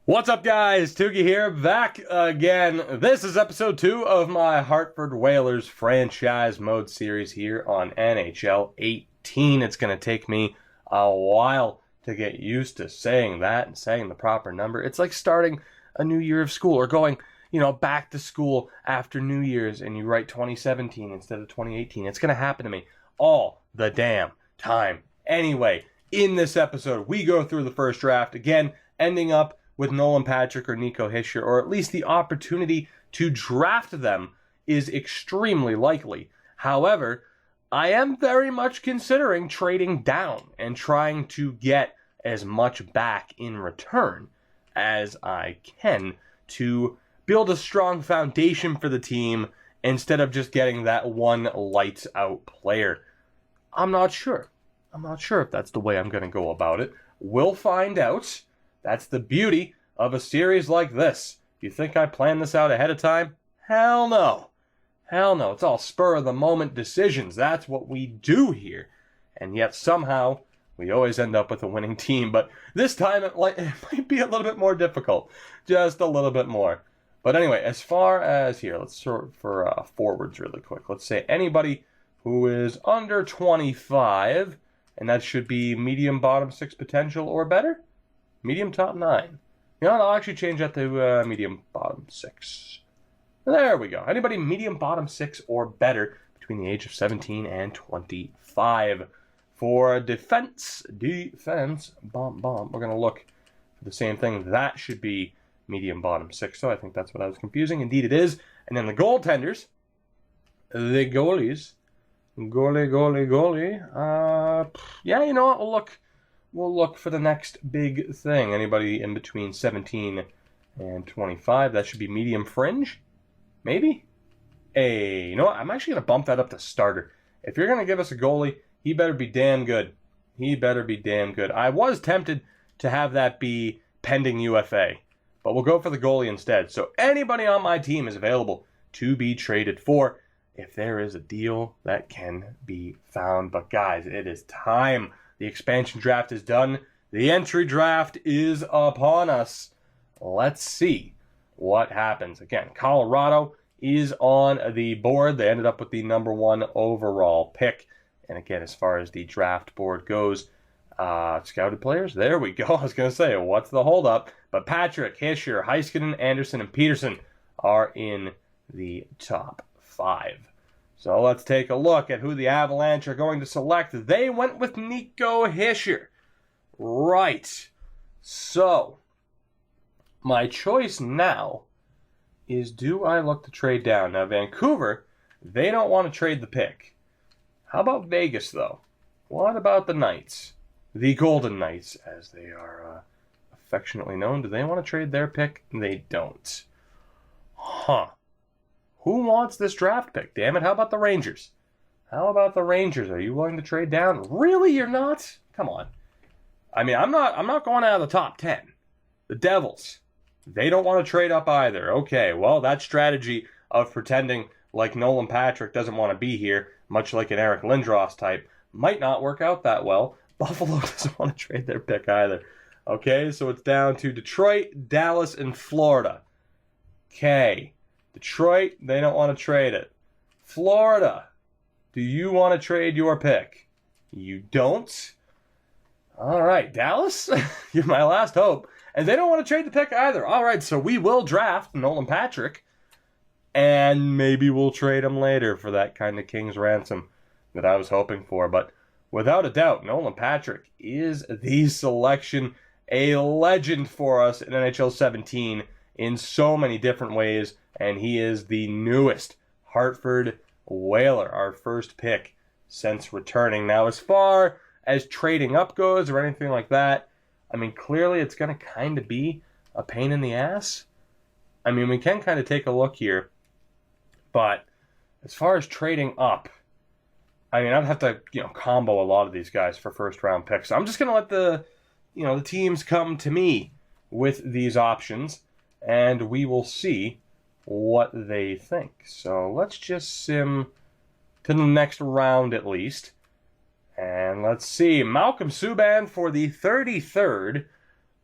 What's up, guys? Toogie here, back again. This is episode 2 of my Hartford Whalers franchise mode series here on NHL 18. It's going to take me a while to get used to saying that and saying the proper number. It's like starting a new year of school or going, back to school after New Year's and you write 2017 instead of 2018. It's going to happen to me all the damn time. Anyway, in this episode, we go through the first draft, again, ending up with Nolan Patrick or Nico Hischier, or at least the opportunity to draft them is extremely likely. However, I am very much considering trading down and trying to get as much back in return as I can to build a strong foundation for the team instead of just getting that one lights out player. I'm not sure if that's the way I'm going to go about it. We'll find out. That's the beauty of a series like this. Do you think I planned this out ahead of time? Hell no. Hell no. It's all spur of the moment decisions. That's what we do here. And yet somehow we always end up with a winning team. But this time it might be a little bit more difficult. Just a little bit more. But anyway, as far as here, let's sort for forwards really quick. Let's say anybody who is under 25, and that should be medium bottom 6 potential or better. Medium top 9. You know what, I'll actually change that to medium bottom 6. There we go. Anybody medium bottom 6 or better between the age of 17 and 25. For defense, we're going to look for the same thing. That should be medium bottom 6. So I think that's what I was confusing. Indeed it is. And then the goaltenders, the goalies, goalie. Yeah, you know what, We'll look for the next big thing. Anybody in between 17 and 25. That should be medium fringe. Maybe? Hey, you know what? I'm actually going to bump that up to starter. If you're going to give us a goalie, he better be damn good. I was tempted to have that be pending UFA. But we'll go for the goalie instead. So anybody on my team is available to be traded for if there is a deal that can be found. But guys, it is time. The expansion draft is done. The entry draft is upon us. Let's see what happens. Again, Colorado is on the board. They ended up with the number 1 overall pick. And again, as far as the draft board goes, scouted players, there we go. I was going to say, what's the holdup? But Patrick, Hischier, Heiskanen, Anderson, and Peterson are in the top 5. So let's take a look at who the Avalanche are going to select. They went with Nico Hischier. Right. So, my choice now is, do I look to trade down? Now, Vancouver, they don't want to trade the pick. How about Vegas, though? What about the Knights? The Golden Knights, as they are affectionately known. Do they want to trade their pick? They don't. Huh. Who wants this draft pick? Damn it, how about the Rangers? Are you willing to trade down? Really, you're not? Come on. I mean, I'm not going out of the top 10. The Devils, they don't want to trade up either. Okay, well, that strategy of pretending like Nolan Patrick doesn't want to be here, much like an Eric Lindros type, might not work out that well. Buffalo doesn't want to trade their pick either. Okay, so it's down to Detroit, Dallas, and Florida. Okay. Detroit, they don't want to trade it. Florida, do you want to trade your pick? You don't? All right, Dallas, you're my last hope. And they don't want to trade the pick either. All right, so we will draft Nolan Patrick, and maybe we'll trade him later for that kind of king's ransom that I was hoping for. But without a doubt, Nolan Patrick is the selection, a legend for us in NHL 17 in so many different ways. And he is the newest Hartford Whaler, our first pick since returning. Now, as far as trading up goes or anything like that, I mean, clearly it's going to kind of be a pain in the ass. I mean, we can kind of take a look here. But as far as trading up, I mean, I'd have to, combo a lot of these guys for first-round picks. So I'm just going to let the teams come to me with these options, and we will see what they think. So let's just sim to the next round at least. And let's see. Malcolm Subban for the 33rd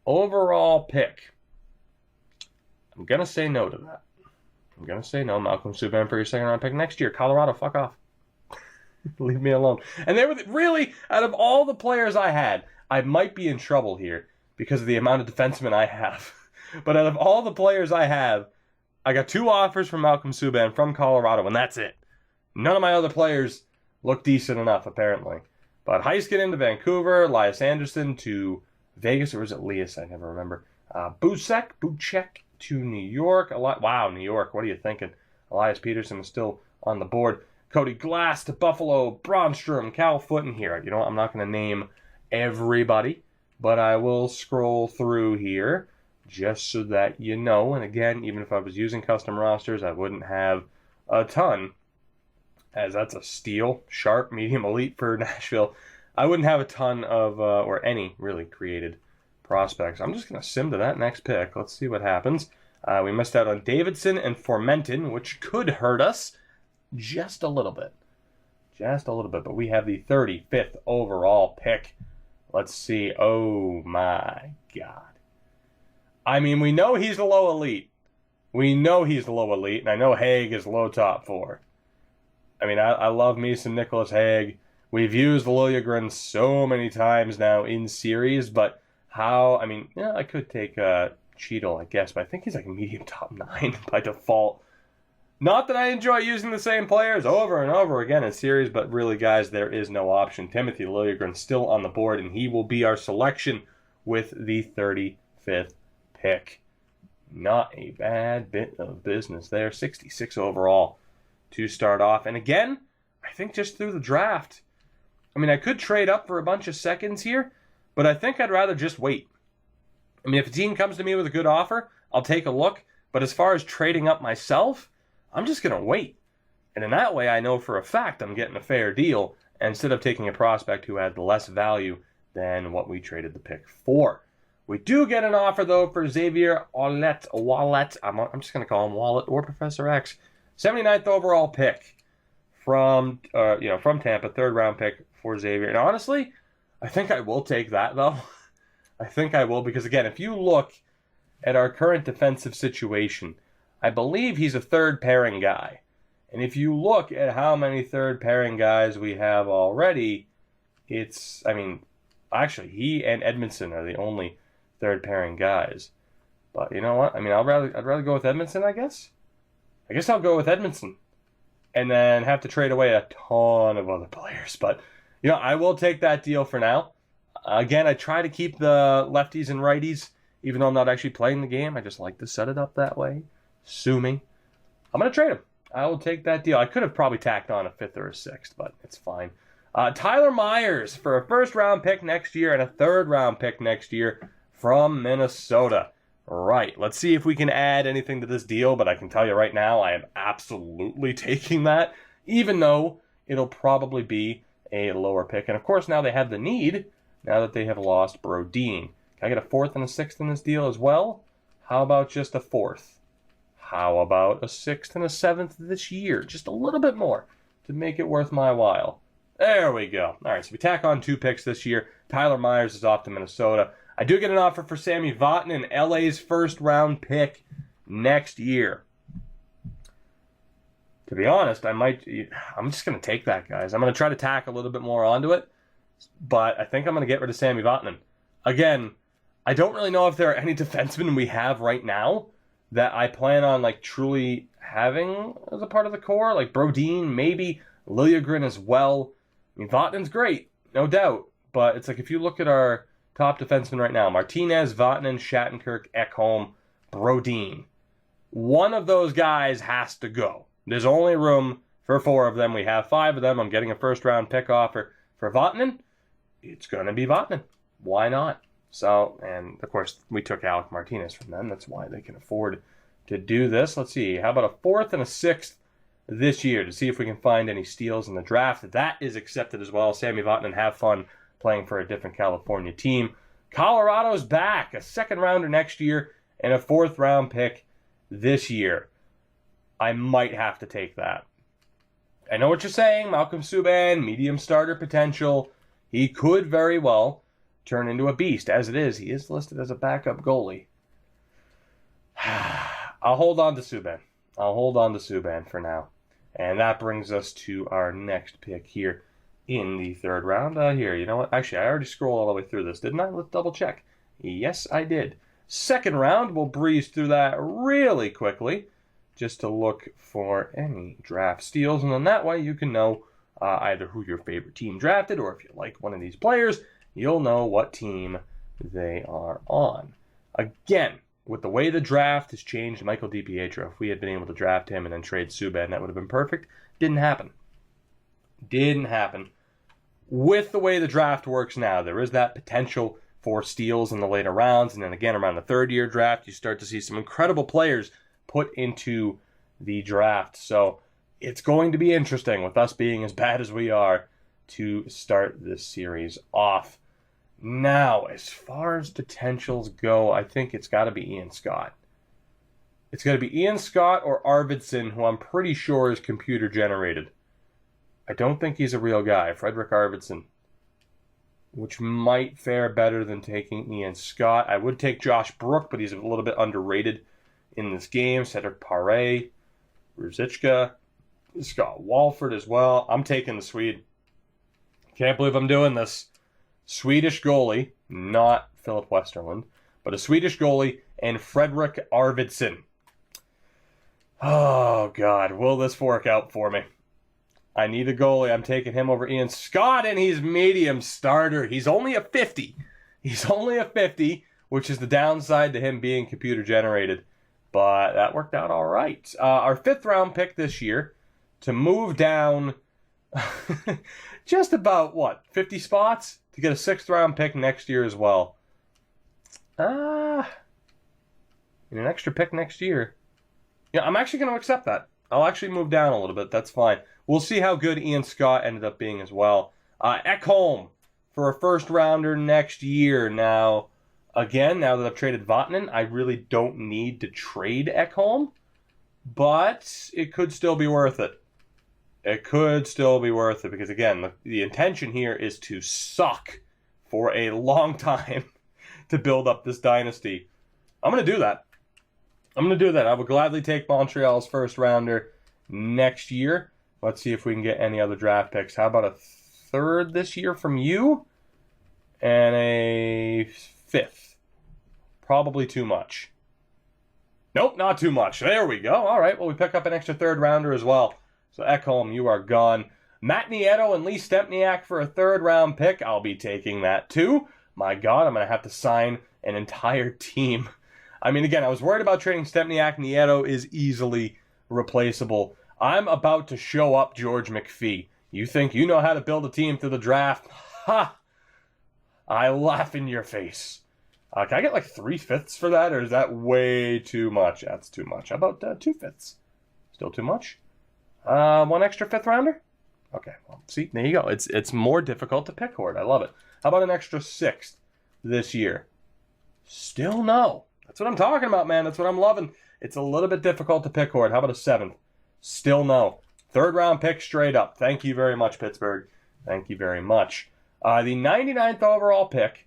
overall pick. I'm going to say no to that. I'm going to say no. Malcolm Subban for your second round pick next year. Colorado, fuck off. Leave me alone. And they were really, out of all the players I had, I might be in trouble here because of the amount of defensemen I have. But out of all the players I have, I got 2 offers from Malcolm Subban from Colorado, and that's it. None of my other players look decent enough, apparently. But Heiskanen to Vancouver, Elias Anderson to Vegas, or was it Elias? I never remember. Bucek to New York. Wow, New York, what are you thinking? Elias Peterson is still on the board. Cody Glass to Buffalo, Braunstrom, Cal Footen here. You know what? I'm not going to name everybody, but I will scroll through here just so that you know. And again, even if I was using custom rosters, I wouldn't have a ton, as that's a steal, sharp, medium, elite for Nashville. I wouldn't have a ton of, or any really created prospects. I'm just going to sim to that next pick. Let's see what happens. We missed out on Davidson and Formenton, which could hurt us just a little bit. Just a little bit. But we have the 35th overall pick. Let's see. Oh, my God. I mean, we know he's the low elite. We know he's the low elite, and I know Haig is low top 4. I mean, I love me some Nicholas Haig. We've used Liljegren so many times now in series, but how... I mean, yeah, I could take Cheadle, I guess, but I think he's like a medium top 9 by default. Not that I enjoy using the same players over and over again in series, but really, guys, there is no option. Timothy Liljegren still on the board, and he will be our selection with the 35th pick. Not a bad bit of business there. 66 overall to start off. And again, I think just through the draft. I mean, I could trade up for a bunch of seconds here, but I think I'd rather just wait. I mean, if a team comes to me with a good offer, I'll take a look. But as far as trading up myself, I'm just going to wait. And in that way, I know for a fact I'm getting a fair deal instead of taking a prospect who had less value than what we traded the pick for. We do get an offer, though, for Xavier Wallet. I'm just going to call him Wallet or Professor X. 79th overall pick from Tampa, 3rd round pick for Xavier. And honestly, I think I will take that, though. I think I will, because again, if you look at our current defensive situation, I believe he's a 3rd pairing guy. And if you look at how many 3rd pairing guys we have already, actually, he and Edmondson are the only 3rd pairing guys. But you know what? I mean, I'd rather go with Edmondson, I guess. I guess I'll go with Edmondson. And then have to trade away a ton of other players. But, I will take that deal for now. Again, I try to keep the lefties and righties, even though I'm not actually playing the game. I just like to set it up that way. Assuming. I'm going to trade him. I will take that deal. I could have probably tacked on a 5th or a 6th, but it's fine. Tyler Myers for a 1st round pick next year and a 3rd round pick next year from Minnesota. Right, let's see if we can add anything to this deal, but I can tell you right now, I am absolutely taking that, even though it'll probably be a lower pick. And of course, now they have the need, now that they have lost Brodin. Can I get a 4th and a 6th in this deal as well? How about just a 4th? How about a 6th and a 7th this year? Just a little bit more to make it worth my while. There we go. All right, so we tack on 2 picks this year. Tyler Myers is off to Minnesota. I do get an offer for Sammy Vatanen, LA's 1st round pick next year. To be honest, I'm just going to take that, guys. I'm going to try to tack a little bit more onto it, but I think I'm going to get rid of Sammy Vatanen. Again, I don't really know if there are any defensemen we have right now that I plan on truly having as a part of the core. Like Brodin, maybe Liljegren as well. I mean, Vatanen's great, no doubt, but it's if you look at our top defensemen right now, Martinez, Vatanen, Shattenkirk, Ekholm, Brodin. One of those guys has to go. There's only room for 4 of them. We have 5 of them. I'm getting a 1st round pick offer for Vatanen. It's going to be Vatanen. Why not? So, and of course, we took Alec Martinez from them. That's why they can afford to do this. Let's see. How about a 4th and a 6th this year to see if we can find any steals in the draft? That is accepted as well. Sammy Vatanen, have fun playing for a different California team. Colorado's back. A 2nd rounder next year and a 4th round pick this year. I might have to take that. I know what you're saying. Malcolm Subban, medium starter potential. He could very well turn into a beast. As it is, he is listed as a backup goalie. I'll hold on to Subban. I'll hold on to Subban for now. And that brings us to our next pick here in the third round. Here, you know what? Actually, I already scrolled all the way through this, didn't I? Let's double check. Yes, I did. Second round, we'll breeze through that really quickly just to look for any draft steals. And then that way you can know either who your favorite team drafted, or if you like one of these players, you'll know what team they are on. Again, with the way the draft has changed, Michael DiPietro, if we had been able to draft him and then trade Subban, that would have been perfect. Didn't happen. Didn't happen. With the way the draft works now, there is that potential for steals in the later rounds, and then again around the third-year draft, you start to see some incredible players put into the draft. So it's going to be interesting with us being as bad as we are to start this series off. Now, as far as potentials go, I think it's got to be Ian Scott. It's got to be Ian Scott or Arvidsson, who I'm pretty sure is computer generated. I don't think he's a real guy, Frederick Arvidsson, which might fare better than taking Ian Scott. I would take Josh Brook, but he's a little bit underrated in this game. Cedric Paré, Ruzicka, Scott Walford as well. I'm taking the Swede. Can't believe I'm doing this. Swedish goalie, not Philip Westerlund, but a Swedish goalie, and Frederick Arvidsson. Oh, God, will this work out for me? I need a goalie. I'm taking him over Ian Scott, and he's medium starter. He's only a 50. He's only a 50, which is the downside to him being computer generated. But that worked out all right. Our fifth round pick this year to move down just about, 50 spots to get a sixth round pick next year as well. An extra pick next year. Yeah, I'm actually going to accept that. I'll actually move down a little bit. That's fine. We'll see how good Ian Scott ended up being as well. Ekholm for a first rounder next year. Now, again, now that I've traded Vatanen, I really don't need to trade Ekholm, but it could still be worth it. It could still be worth it because, again, the intention here is to suck for a long time to build up this dynasty. I'm going to do that. I would gladly take Montreal's first rounder next year. Let's see if we can get any other draft picks. How about a third this year from you? And a fifth. Probably too much. Nope, not too much. There we go. All right, well, we pick up an extra third rounder as well. So Ekholm, you are gone. Matt Nieto and Lee Stempniak for a third round pick. I'll be taking that too. My God, I'm going to have to sign an entire team. I mean, again, I was worried about trading Stempniak. Nieto is easily replaceable. I'm about to show up George McPhee. You think you know how to build a team through the draft? Ha! I laugh in your face. Can I get like 3/5 for that, or is that way too much? That's too much. How about 2/5? Still too much? One extra fifth rounder? Okay, well, see, there you go. It's more difficult to pick Horde. I love it. How about an extra sixth this year? Still no. That's what I'm talking about, man. That's what I'm loving. It's a little bit difficult to pick Horde. How about a seventh? Still no. Third round pick straight up. Thank you very much, Pittsburgh. Thank you very much. The 99th overall pick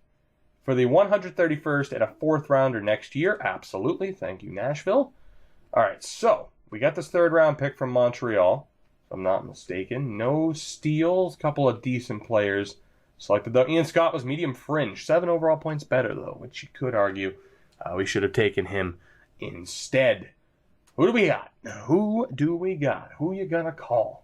for the 131st and a fourth rounder next year. Absolutely. Thank you, Nashville. All right, so we got this third round pick from Montreal, if I'm not mistaken. No steals, couple of decent players selected, though. Ian Scott was medium fringe. 7 overall points better, though, which you could argue we should have taken him instead. Who do we got? Who you gonna call?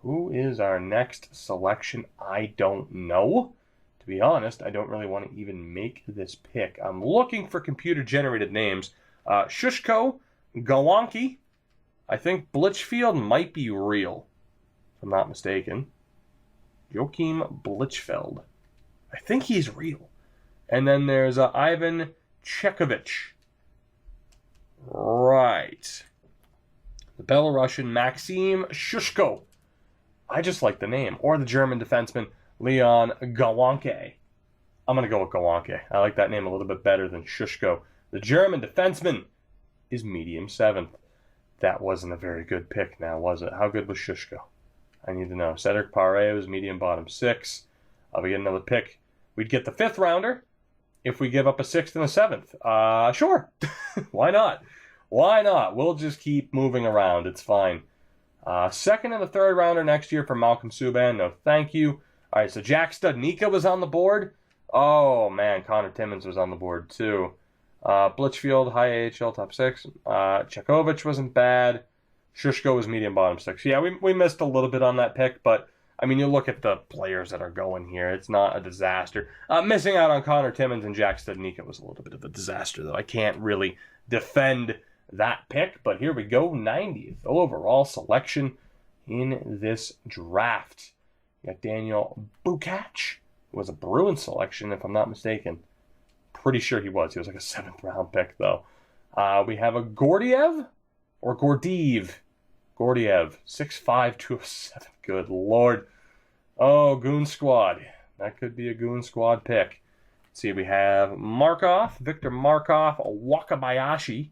Who is our next selection? I don't know. To be honest, I don't really want to even make this pick. I'm looking for computer-generated names. Shushko, Gawanke. I think Blichfield might be real, if I'm not mistaken. Joachim Blichfeld. I think he's real. And then there's Ivan Chekovich. Right. The Belarusian Maxim Shushko. I just like the name. Or the German defenseman Leon Gawanke. I'm going to go with Gawanke. I like that name a little bit better than Shushko. The German defenseman is medium 7th. That wasn't a very good pick now, was it? How good was Shushko? I need to know. Cedric Paré was medium bottom 6. We get another pick. We'd get the 5th rounder if we give up a 6th and a 7th. Sure. Why not? Why not? We'll just keep moving around. It's fine. Second and the third rounder next year for Malcolm Subban. No, thank you. All right, so Jack Studnicka was on the board. Oh, man, Connor Timmins was on the board, too. Blitzfield, high AHL, top 6. Chekovich wasn't bad. Shushko was medium bottom 6. Yeah, we missed a little bit on that pick, but, I mean, you look at the players that are going here. It's not a disaster. Missing out on Connor Timmins and Jack Studnicka was a little bit of a disaster, though. I can't really defend that pick, but here we go. 90th overall selection in this draft. You got Daniel Bukac, who was a Bruins selection, if I'm not mistaken. Pretty sure he was. He was like a 7th round pick, though. We have a Gordiev or Gordiev. Gordiev, 6'5", 207. Good Lord. Oh, Goon Squad. That could be a Goon Squad pick. Let's see, we have Markov, Victor Markov, Wakabayashi,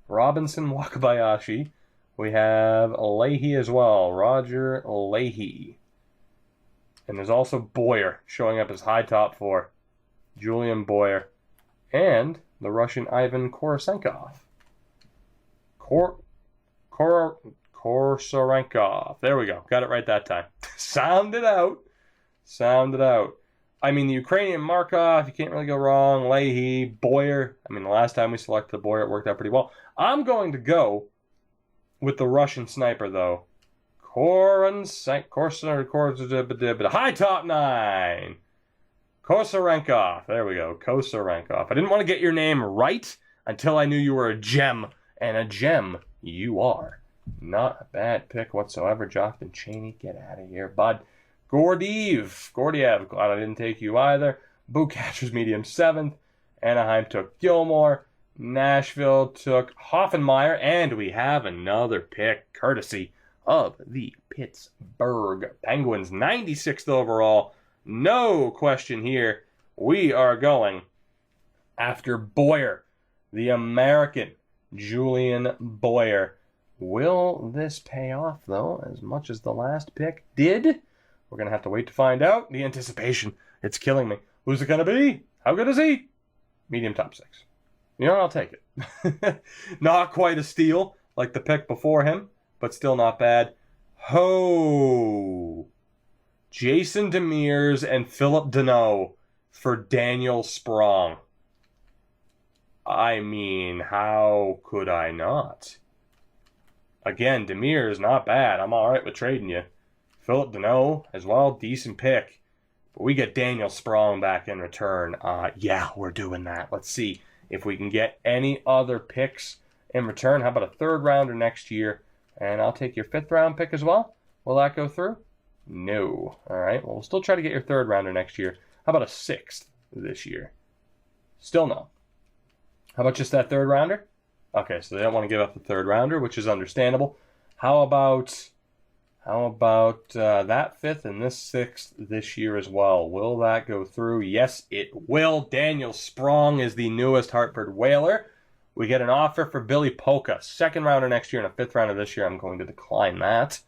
Robinson Wakabayashi. We have Leahy as well, Roger Leahy. And there's also Boyer showing up as high top 4. Julian Boyer. And the Russian Ivan Korosenkov. Korsarenkov. There we go. Got it right that time. Sound it out. Sound it out. I mean, the Ukrainian Markov, you can't really go wrong. Leahy, Boyer. I mean, the last time we selected the Boyer, it worked out pretty well. I'm going to go with the Russian sniper, though. High top 9. Kosarenkov. There we go. Kosarenkov. I didn't want to get your name right until I knew you were a gem. And a gem you are. Not a bad pick whatsoever. Jonathan Chaney, get out of here, bud. Gordiev, glad I didn't take you either. Bukac was medium 7th. Anaheim took Gilmore. Nashville took Hoffenmeyer. And we have another pick, courtesy of the Pittsburgh Penguins. 96th overall. No question here. We are going after Boyer, the American Julian Boyer. Will this pay off, though, as much as the last pick did? We're going to have to wait to find out. The anticipation, it's killing me. Who's it going to be? How good is he? Medium top 6. You know what? I'll take it. Not quite a steal like the pick before him, but still not bad. Ho! Jason Demers and Philip Deneau for Daniel Sprong. I mean, how could I not? Again, Demers, not bad. I'm all right with trading you. Philip Deneau as well, decent pick. But we get Daniel Sprong back in return. Yeah, we're doing that. Let's see if we can get any other picks in return. How about a 3rd rounder next year? And I'll take your 5th round pick as well. Will that go through? No. All right. Well, we'll still try to get your 3rd rounder next year. How about a 6th this year? Still no. How about just that 3rd rounder? Okay, so they don't want to give up the 3rd rounder, which is understandable. How about that 5th and this 6th this year as well? Will that go through? Yes, it will. Daniel Sprong is the newest Hartford Whaler. We get an offer for Billy Polka. 2nd rounder next year and a 5th rounder this year. I'm going to decline that.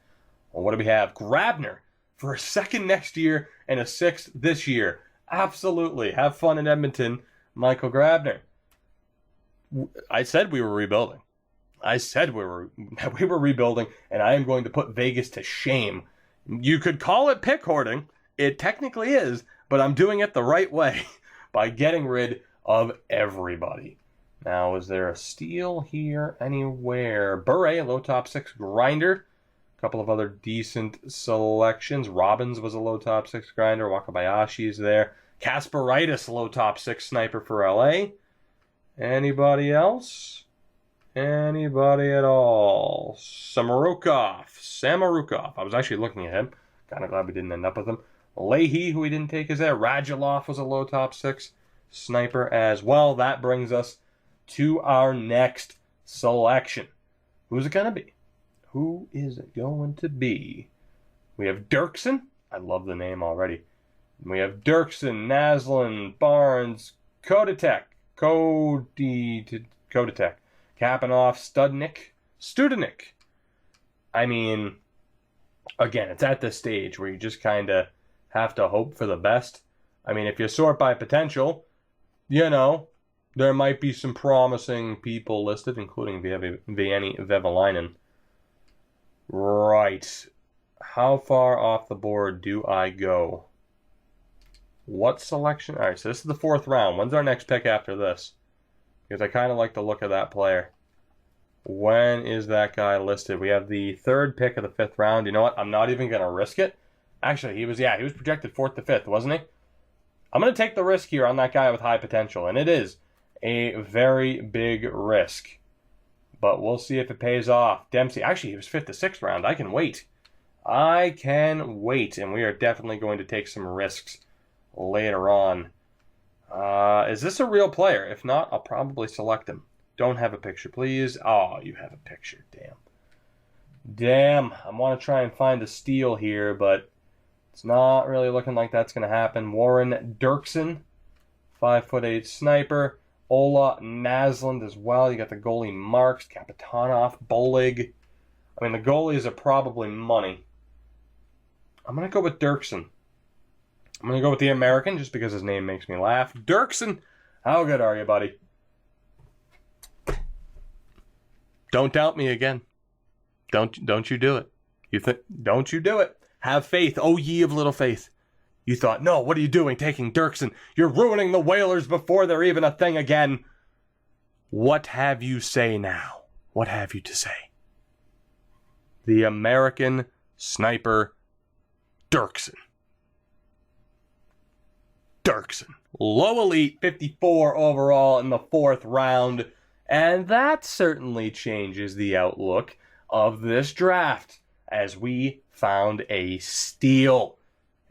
Well, what do we have? Grabner for a 2nd next year and a 6th this year. Absolutely. Have fun in Edmonton, Michael Grabner. I said we were rebuilding. I said we were rebuilding, and I am going to put Vegas to shame. You could call it pick hoarding. It technically is, but I'm doing it the right way by getting rid of everybody. Now, is there a steal here anywhere? Bure, low top 6 grinder. A couple of other decent selections. Robbins was a low top 6 grinder. Wakabayashi is there. Kasparaitis, low top 6 sniper for LA. Anybody else? Anybody at all? Samorukov. I was actually looking at him. Kind of glad we didn't end up with him. Leahy, who we didn't take, is there. Radulov was a low top 6 sniper as well. That brings us to our next selection. Who's it going to be? Who is it going to be? We have Dirksen. I love the name already. We have Dirksen, Naslin, Barnes, Kodatek, Kapanov, Studenik. I mean, again, it's at this stage where you just kind of have to hope for the best. I mean, if you sort by potential, you know, There might be some promising people listed, including Vianney Vevalainen. Right. How far off the board do I go? What selection? All right, so this is the 4th round. When's our next pick after this? Because I kind of like the look of that player. When is that guy listed? We have the 3rd pick of the 5th round. You know what? I'm not even going to risk it. Actually, he was projected 4th to 5th, wasn't he? I'm going to take the risk here on that guy with high potential, and it is a very big risk. But we'll see if it pays off. Dempsey, actually, he was 5th to 6th round. I can wait. I can wait, and we are definitely going to take some risks later on. Is this a real player? If not, I'll probably select him. Don't have a picture, please. Oh, you have a picture. Damn. Damn. I want to try and find a steal here, but it's not really looking like that's going to happen. Warren Dirksen, 5'8" sniper. Ola Naslund as well. You got the goalie Marks, Kapitanov, Bolig. I mean, the goalies are probably money. I'm going to go with Dirksen. I'm going to go with the American just because his name makes me laugh. Dirksen, how good are you, buddy? Don't doubt me again. Don't you do it. Don't you do it. Have faith, oh ye of little faith. You thought, no, what are you doing taking Dirksen? You're ruining the Whalers before they're even a thing again. What have you say now? What have you to say? The American sniper Dirksen. Dirksen. Low elite, 54 overall in the 4th round. And that certainly changes the outlook of this draft as we found a steal.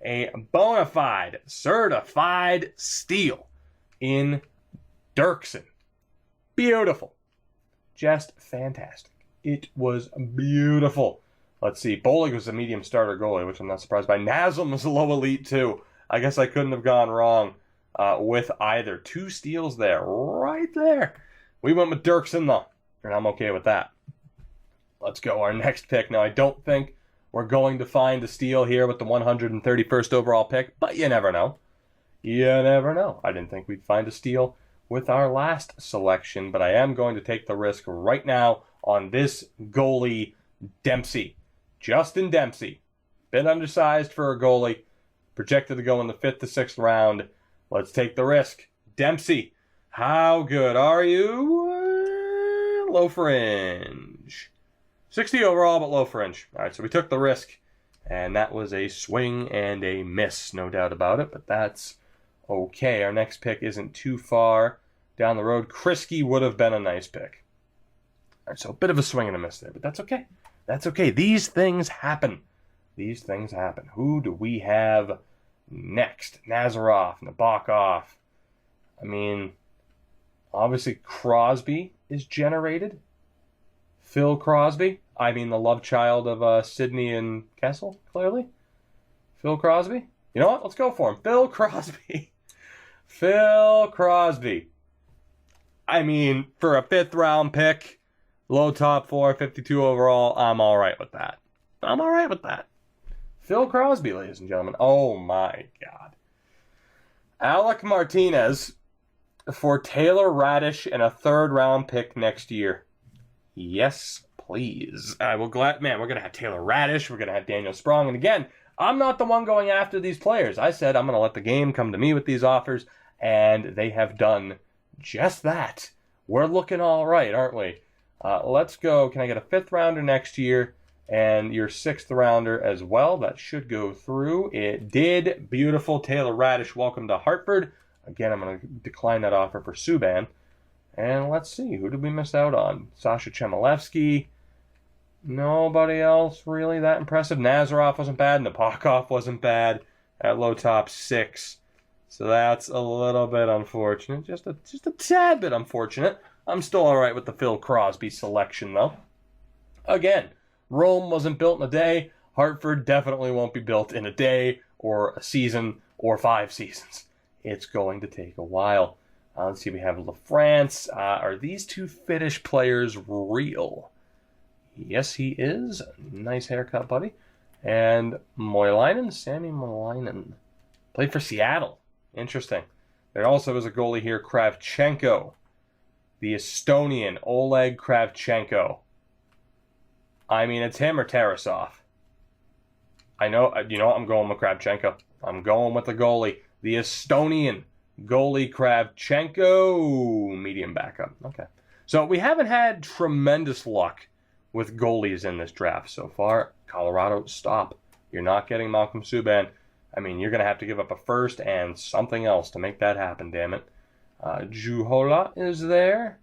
A bona fide, certified steal in Dirksen. Beautiful. Just fantastic. It was beautiful. Let's see. Bolig was a medium starter goalie, which I'm not surprised by. Naslund was a low elite, too. I guess I couldn't have gone wrong with either. 2 steals there. Right there. We went with Dirksen, though, and I'm okay with that. Let's go. Our next pick. Now, I don't think we're going to find a steal here with the 131st overall pick, but you never know. You never know. I didn't think we'd find a steal with our last selection, but I am going to take the risk right now on this goalie, Dempsey. Justin Dempsey. Bit undersized for a goalie. Projected to go in the 5th to 6th round. Let's take the risk. Dempsey, how good are you? Low fringe. 60 overall, but low fringe. All right, so we took the risk, and that was a swing and a miss, no doubt about it, but that's okay. Our next pick isn't too far down the road. Kriske would have been a nice pick. All right, so a bit of a swing and a miss there, but that's okay. That's okay. These things happen. These things happen. Who do we have next? Nazarov, Nabokov. I mean, obviously Crosby is generated. Phil Crosby. I mean, the love child of Sidney and Kessel, clearly. Phil Crosby. You know what? Let's go for him. Phil Crosby. Phil Crosby. I mean, for a 5th round pick, low top 4, 52 overall, I'm all right with that. I'm all right with that. Phil Crosby, ladies and gentlemen. Oh, my God. Alec Martinez for Taylor Radish and a 3rd round pick next year. Yes, please. I will glad. Man, we're going to have Taylor Radish. We're going to have Daniel Sprong. And again, I'm not the one going after these players. I said I'm going to let the game come to me with these offers, and they have done just that. We're looking all right, aren't we? Let's go. Can I get a 5th rounder next year and your 6th rounder as well? That should go through. It did. Beautiful. Taylor Radish, welcome to Hartford. Again, I'm going to decline that offer for Subban. And let's see, who did we miss out on? Sasha Chmelevski. Nobody else really that impressive. Nazarov wasn't bad. Nabokov wasn't bad at low top 6. So that's a little bit unfortunate. Just a tad bit unfortunate. I'm still all right with the Phil Crosby selection, though. Again, Rome wasn't built in a day. Hartford definitely won't be built in a day or a season or 5 seasons. It's going to take a while. Let's see, we have LaFrance. Are these 2 Finnish players real? Yes, he is. Nice haircut, buddy. And Moilainen, Sami Moilainen. Played for Seattle. Interesting. There also is a goalie here, Kravchenko. The Estonian, Oleg Kravchenko. I mean, it's him or Tarasov. I know, I'm going with Kravchenko. I'm going with the goalie. The Estonian goalie Kravchenko, medium backup. Okay. So we haven't had tremendous luck with goalies in this draft so far. Colorado, stop. You're not getting Malcolm Subban. I mean, you're going to have to give up a first and something else to make that happen, damn it. Juhola is there.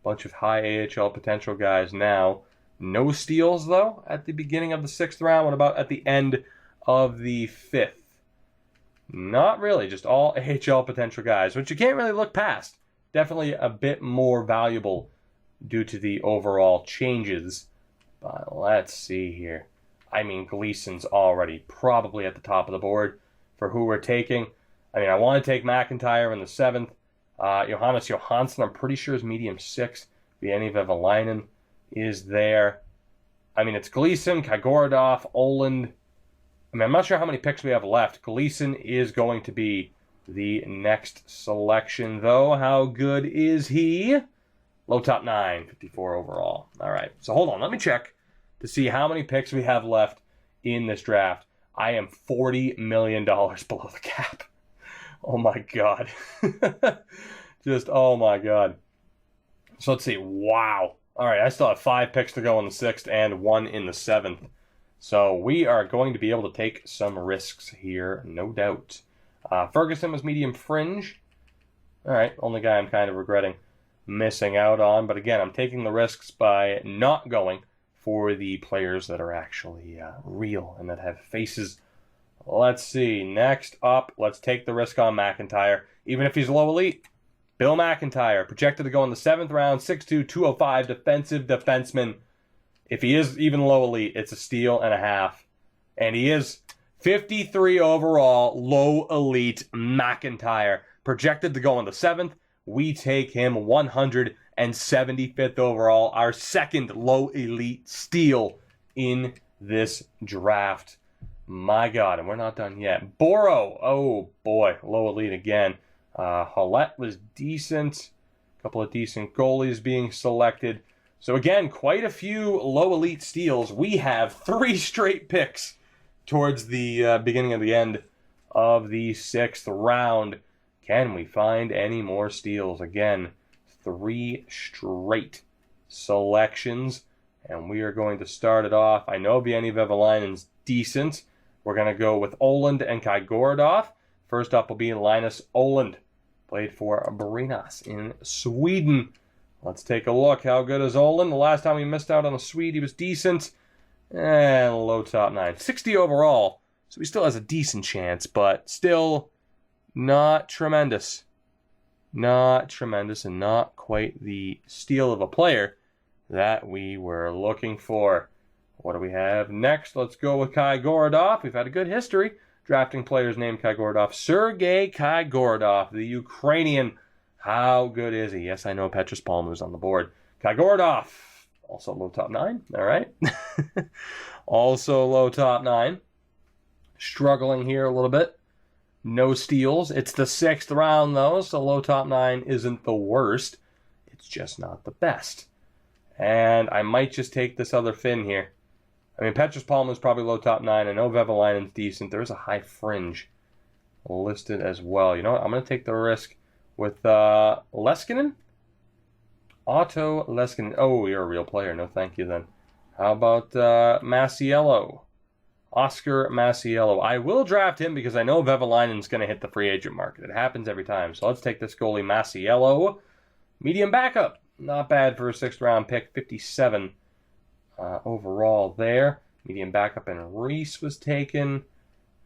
Bunch of high AHL potential guys now. No steals, though, at the beginning of the 6th round. What about at the end of the 5th? Not really. Just all AHL potential guys, which you can't really look past. Definitely a bit more valuable due to the overall changes. But let's see here. I mean, Gleason's already probably at the top of the board for who we're taking. I mean, I want to take McIntyre in the 7th. Johannes Johansson, I'm pretty sure, is medium 6. Vieni Vevalainen is there. I mean, it's Gleason, Kagorodov, Oland. I mean, I'm not sure how many picks we have left. Gleason is going to be the next selection, though. How good is he? Low top 9, 54 overall. All right, so hold on. Let me check to see how many picks we have left in this draft. I am $40 million below the cap. Oh, my God. Just, oh, my God. So let's see. Wow. All right, I still have 5 picks to go in the 6th and 1 in the 7th. So we are going to be able to take some risks here, no doubt. Ferguson was medium fringe. All right, only guy I'm kind of regretting missing out on. But again, I'm taking the risks by not going for the players that are actually real and that have faces. Let's see. Next up, let's take the risk on McIntyre. Even if he's low elite, Bill McIntyre, projected to go in the 7th round, 6'2", 205, defensive defenseman. If he is even low elite, it's a steal and a half. And he is 53 overall, low elite McIntyre. Projected to go in the 7th. We take him 175th overall, our second low elite steal in this draft. My God, and we're not done yet. Boro, oh boy, low elite again. Hollett was decent. A couple of decent goalies being selected. So again, quite a few low elite steals. We have 3 straight picks towards the beginning of the end of the 6th round. Can we find any more steals? Again, 3 straight selections. And we are going to start it off. I know Vieni Vevalainen's decent. We're going to go with Oland and Kagorodov. First up will be Linus Oland. Played for Brynäs in Sweden. Let's take a look. How good is Oland? The last time we missed out on a Swede, he was decent. And low top 9. 60 overall. So he still has a decent chance, but still not tremendous. Not tremendous and not quite the steal of a player that we were looking for. What do we have next? Let's go with Kagorodov. We've had a good history drafting players named Kagorodov. Sergei Kagorodov, the Ukrainian. How good is he? Yes, I know Petrus Palmer's on the board. Kagorodov, also low top 9. All right. Also low top 9. Struggling here a little bit. No steals. It's the 6th round, though, so low top 9 isn't the worst. It's just not the best. And I might just take this other Finn here. I mean, Petrus Palmer's probably low top 9. I know Vevalainen's decent. There's a high fringe listed as well. You know what? I'm going to take the risk with Leskinen. Otto Leskinen. Oh, you're a real player. No, thank you then. How about Masiello? Oscar Masiello. I will draft him because I know Vevalainen's going to hit the free agent market. It happens every time. So let's take this goalie, Masiello. Medium backup. Not bad for a 6th round pick. 57 overall there. Medium backup, and Reese was taken.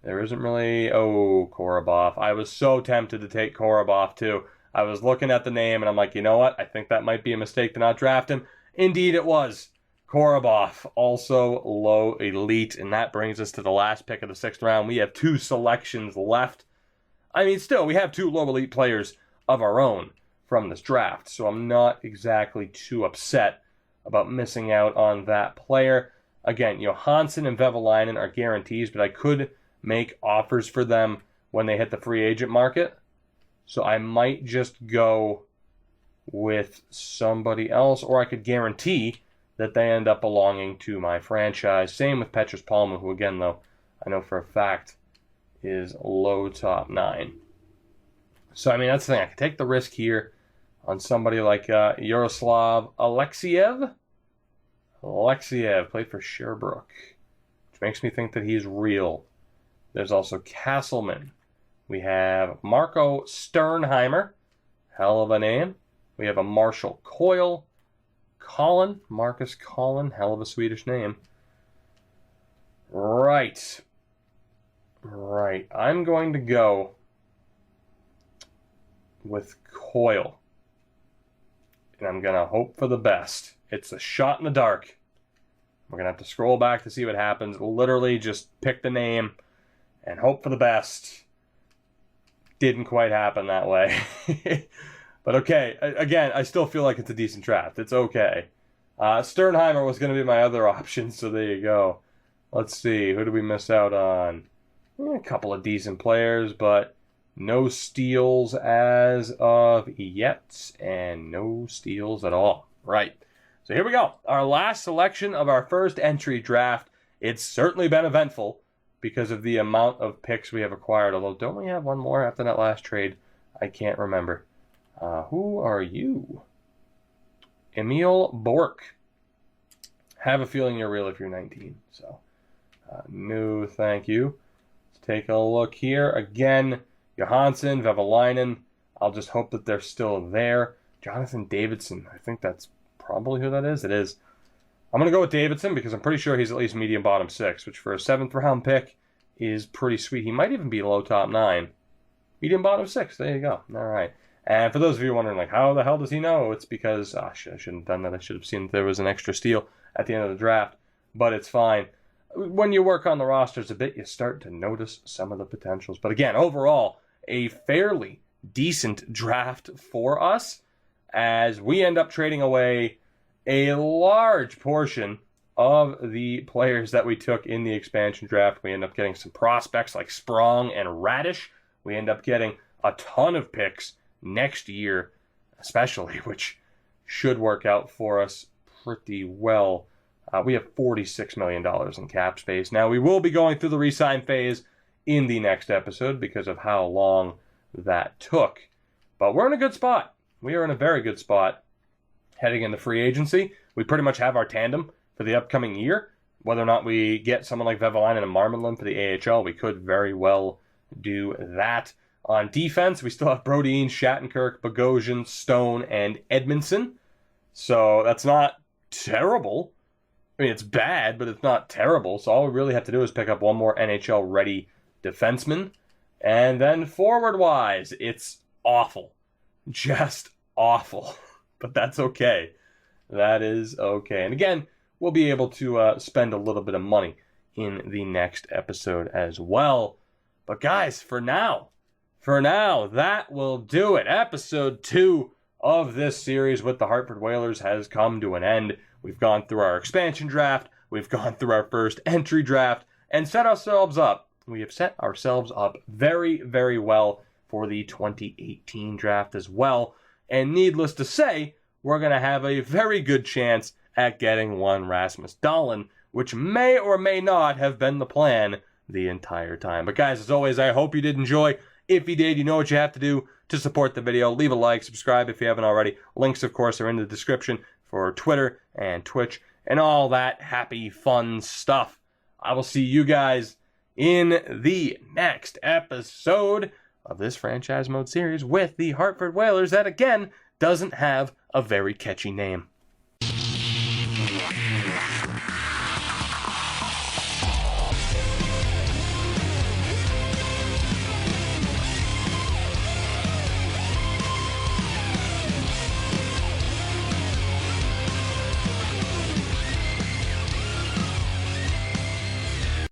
There isn't really... Oh, Korobov. I was so tempted to take Korobov, too. I was looking at the name, and I'm like, you know what? I think that might be a mistake to not draft him. Indeed, it was. Korobov, also low elite, and that brings us to the last pick of the 6th round. We have 2 selections left. I mean, still, we have 2 low elite players of our own from this draft, so I'm not exactly too upset about missing out on that player. Again, Johansson and Vevalainen are guarantees, but I could make offers for them when they hit the free agent market. So I might just go with somebody else, or I could guarantee that they end up belonging to my franchise. Same with Petrus Palma, who again, though, I know for a fact is low top 9. So, I mean, that's the thing. I could take the risk here on somebody like Yaroslav Alexiev. Alexiev played for Sherbrooke, which makes me think that he's real. There's also Castleman. We have Marco Sternheimer. Hell of a name. We have a Marshall Coyle. Collin. Marcus Collin. Hell of a Swedish name. Right. I'm going to go with Coyle. And I'm going to hope for the best. It's a shot in the dark. We're going to have to scroll back to see what happens. Literally just pick the name and hope for the best. Didn't quite happen that way. But okay, again, I still feel like it's a decent draft. It's okay. Sternheimer was going to be my other option, so there you go. Let's see, who did we miss out on? A couple of decent players, but no steals as of yet, and no steals at all. Right. So here we go. Our last selection of our first entry draft. It's certainly been eventful because of the amount of picks we have acquired. Although, don't we have one more after that last trade? I can't remember. Who are you? Emil Bork. Have a feeling you're real if you're 19. So, no thank you. Let's take a look here. Again, Johansson, Vevalainen. I'll just hope that they're still there. Jonathan Davidson. I think that's probably who that is. It is. I'm going to go with Davidson because I'm pretty sure he's at least medium bottom 6, which for a 7th round pick is pretty sweet. He might even be low top 9. Medium bottom 6. There you go. All right. And for those of you wondering, like, how the hell does he know? It's because, I shouldn't have done that. I should have seen that there was an extra steal at the end of the draft. But it's fine. When you work on the rosters a bit, you start to notice some of the potentials. But again, overall, a fairly decent draft for us as we end up trading away a large portion of the players that we took in the expansion draft. We end up getting some prospects like Sprong and Radish. We end up getting a ton of picks next year, especially, which should work out for us pretty well. We have $46 million in cap space. Now, we will be going through the re-sign phase in the next episode because of how long that took. But we're in a good spot. We are in a very good spot heading into free agency. We pretty much have our tandem for the upcoming year. Whether or not we get someone like Vevalainen and Marmelin for the AHL, we could very well do that. On defense, we still have Brodin, Shattenkirk, Bogosian, Stone, and Edmondson. So that's not terrible. I mean, it's bad, but it's not terrible. So all we really have to do is pick up one more NHL-ready defenseman. And then forward-wise, it's awful. Just awful. But that's okay. That is okay. And again, we'll be able to spend a little bit of money in the next episode as well. But guys, for now, that will do it. Episode 2 of this series with the Hartford Whalers has come to an end. We've gone through our expansion draft. We've gone through our first entry draft and set ourselves up. We have set ourselves up very, very well for the 2018 draft as well. And needless to say, we're going to have a very good chance at getting one Rasmus Dahlin, which may or may not have been the plan the entire time. But guys, as always, I hope you did enjoy. If you did, you know what you have to do to support the video. Leave a like, subscribe if you haven't already. Links, of course, are in the description for Twitter and Twitch and all that happy, fun stuff. I will see you guys in the next episode of this franchise mode series with the Hartford Whalers that, again, doesn't have a very catchy name.